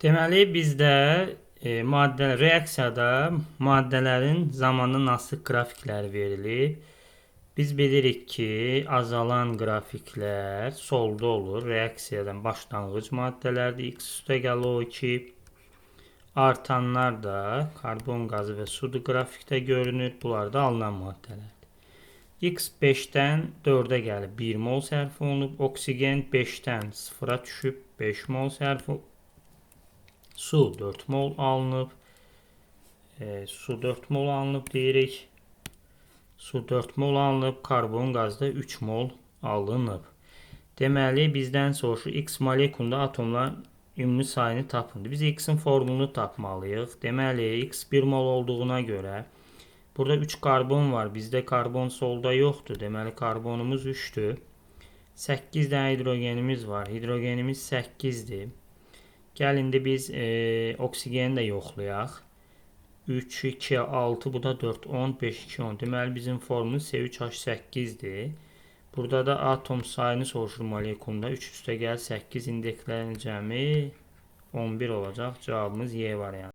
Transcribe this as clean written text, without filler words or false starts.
Deməli, bizdə reaksiyada maddələrin zamanla nasıl qrafikləri verilib. Biz bilirik ki, azalan qrafiklər solda olur. Reaksiyadan başlanğıc maddələrdir. X üstəgəl O2. Artanlar da karbon qazı və sudur qrafikdə görünür. Bunlar da alınan maddələrdir. X 5-dən 4-ə gəlib 1 mol sərf olunub. Oksigen 5-dən 0-a düşüb 5 mol sərf olunub. Su 4 mol alınıb. Su 4 mol alınıb deyirik. Su 4 mol alınıb. Karbon qazda 3 mol alınıb. Deməli, bizdən soruşur X molekulunda atomların ümumi sayını tapın. Biz X-in formulunu tapmalıyıq. Deməli, X 1 mol olduğuna görə burada 3 karbon var. Bizdə karbon solda yoxdur. Deməli, karbonumuz 3-dür. 8 dənə hidrogenimiz var. Hidrogenimiz 8-dir. Gəl indi biz oksigeni də yoxlayaq. 3, 2, 6, bu da 4, 10, 5, 2, 10. Deməli, bizim formumuz C3H8-dir. Burada da atom sayını soruşur molekulunda. 3 üstəgəl 8 indekslərin cəmi 11 olacaq. Cavabımız Y variantı.